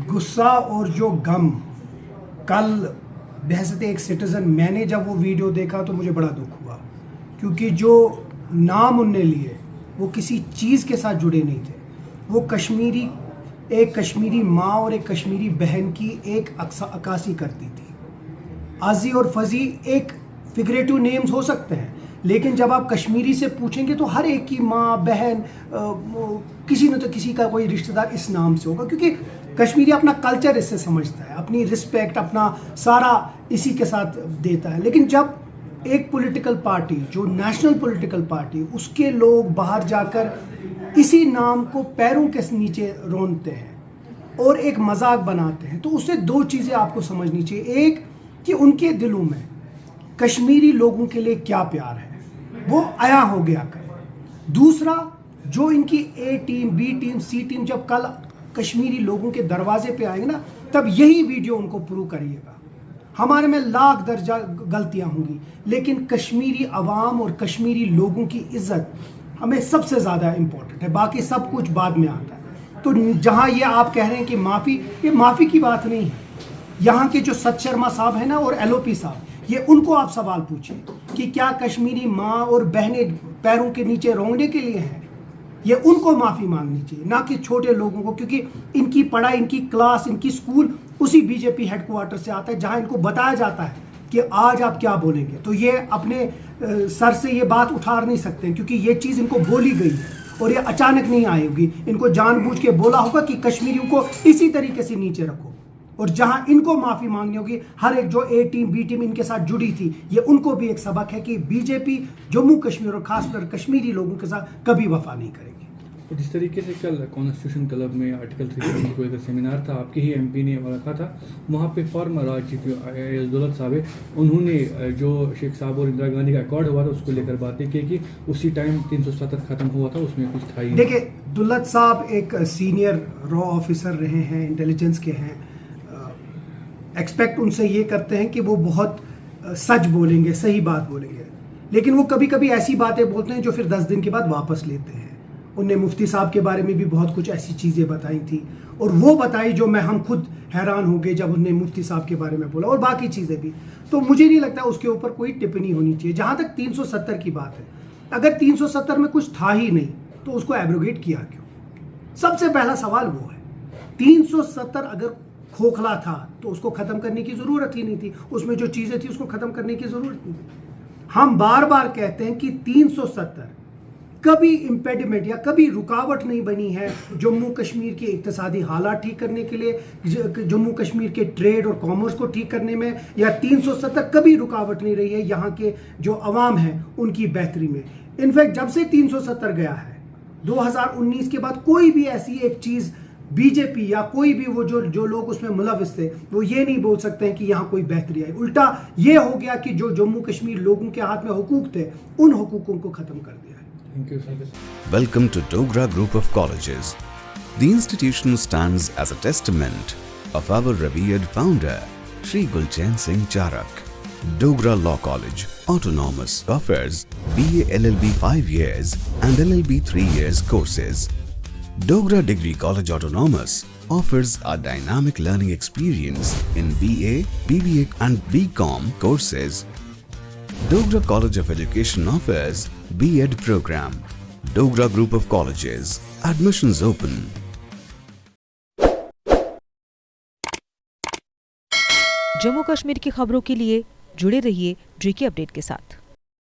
غصہ اور جو غم کل بحیثیت ایک سٹیزن میں نے جب وہ ویڈیو دیکھا تو مجھے بڑا دکھ ہوا، کیونکہ جو نام انہوں نے لیے وہ کسی چیز کے ساتھ جڑے نہیں تھے. وہ ایک کشمیری ماں اور ایک کشمیری بہن کی ایک عکاسی کرتی تھی. آزی اور فضی ایک فگریٹو نیمز ہو سکتے ہیں، لیکن جب آپ کشمیری سے پوچھیں گے تو ہر ایک کی ماں بہن کسی نہ تو کسی کا کوئی رشتہ دار اس نام سے ہوگا، کیونکہ کشمیری اپنا کلچر اس سے سمجھتا ہے، اپنی رسپیکٹ اپنا سارا اسی کے ساتھ دیتا ہے. لیکن جب ایک پولیٹیکل پارٹی جو نیشنل پولیٹیکل پارٹی اس کے لوگ باہر جا کر اسی نام کو پیروں کے نیچے رونتے ہیں اور ایک مذاق بناتے ہیں، تو اس سے دو چیزیں آپ کو سمجھنی چاہیے. ایک کہ ان کے دلوں میں کشمیری لوگوں کے لیے کیا پیار ہے، وہ عیاں ہو گیا کر. دوسرا، جو ان کی A team B team C team جب کل کشمیری لوگوں کے دروازے پہ آئیں گے نا، تب یہی ویڈیو ان کو پروو کریے گا. ہمارے میں لاکھ درجہ غلطیاں ہوں گی، لیکن کشمیری عوام اور کشمیری لوگوں کی عزت ہمیں سب سے زیادہ امپورٹنٹ ہے، باقی سب کچھ بعد میں آتا ہے. تو جہاں یہ آپ کہہ رہے ہیں کہ معافی، یہ معافی کی بات نہیں ہے. یہاں کے جو ست شرما صاحب ہیں نا اور ایل او پی صاحب، یہ ان کو آپ سوال پوچھیں کہ کیا کشمیری ماں اور بہنیں پیروں کے نیچے رونگنے کے لیے ہیں؟ یہ ان کو معافی مانگنی چاہیے، نہ کہ چھوٹے لوگوں کو، کیونکہ ان کی پڑھائی، ان کی کلاس، ان کی سکول اسی B J P headquarter سے آتا ہے جہاں ان کو بتایا جاتا ہے کہ آج آپ کیا بولیں گے. تو یہ اپنے سر سے یہ بات اٹھا نہیں سکتے ہیں، کیونکہ یہ چیز ان کو بولی گئی ہے اور یہ اچانک نہیں آئے ہوگی. ان کو جان بوجھ کے بولا ہوگا کہ کشمیریوں کو اسی طریقے سے نیچے رکھو. اور جہاں ان کو معافی مانگنی ہوگی، ہر ایک جو اے ٹیم بی ٹیم ان کے ساتھ جڑی تھی، یہ ان کو بھی ایک سبق ہے کہ بی جے پی جموں کشمیر اور خاص کر کشمیری لوگوں کے ساتھ کبھی وفا نہیں کرے گی. جس طریقے سے کل کانسٹیٹیوشن کلب میں آرٹیکل 370 کو ایک سیمینار تھا، آپ کے ہی ایم پی نے رکھا تھا، وہاں پہ فارمر راج چیف دولت صاحب انہوں نے جو شیخ صاحب اور اندرا گاندھی کا ایکارڈ ہوا تھا اس کو لے کر باتیں کی کہ اسی ٹائم 370 ختم ہوا تھا، اس میں کچھ تھا ہی. دیکھیں، دولت صاحب ایک سینئر را آفیسر رہے ہیں، انٹیلیجنس کے ہیں. ایکسپیکٹ ان سے یہ کرتے ہیں کہ وہ بہت سچ بولیں گے، صحیح بات بولیں گے، لیکن وہ کبھی کبھی ایسی باتیں بولتے ہیں جو پھر 10 دن کے بعد واپس لیتے ہیں. انہوں نے مفتی صاحب کے بارے میں بھی بہت کچھ ایسی چیزیں بتائی تھیں، اور وہ بتائی جو ہم خود حیران ہو گئے جب انہوں نے مفتی صاحب کے بارے میں بولا، اور باقی چیزیں بھی. تو مجھے نہیں لگتا اس کے اوپر کوئی ٹپنی ہونی چاہیے. جہاں تک 370 کی بات ہے، اگر 370 میں کچھ تھا ہی نہیں تو اس کو ایبروگیٹ کیا کیوں؟ سب سے پہلا سوال وہ ہے. 370 اگر کھوکھلا تھا تو اس کو ختم کرنے کی ضرورت ہی نہیں تھی، اس میں جو چیزیں تھیں اس کو ختم کرنے کی ضرورت نہیں تھی. ہم بار بار کہتے ہیں کہ 370 کبھی امپیڈمنٹ یا کبھی رکاوٹ نہیں بنی ہے جموں کشمیر کے اقتصادی حالات ٹھیک کرنے کے لیے، جموں کشمیر کے ٹریڈ اور کامرس کو ٹھیک کرنے میں، یا 370 کبھی رکاوٹ نہیں رہی ہے یہاں کے جو عوام ہیں ان کی بہتری میں. انفیکٹ جب سے 370 گیا ہے 2019 کے بعد، کوئی بھی ایسی ایک چیز بی جے پی یا کوئی بھی وہ جو لوگ اس میں ملوث تھے وہ یہ نہیں بول سکتے ہیں کہ یہاں کوئی بہتری آئی. الٹا یہ ہو گیا کہ جو جموں کشمیر لوگوں کے ہاتھ میں حقوق تھے ان حقوقوں کو ختم کر دیا ہے. Welcome to Dogra Group of Colleges. The institution stands as a testament of our revered founder, Shri Gulchain Singh Charak. Dogra Law College, Autonomous, offers BA LLB 5 years and LLB 3 years courses. Dogra Degree College Autonomous offers a dynamic learning experience in BA, BBA and BCom courses. Dogra College of Education offers B.Ed program. Dogra Group of Colleges. Admissions open. Jammu Kashmir کی خبروں کے لیے جڑے رہیے ڈریکی update کے ساتھ.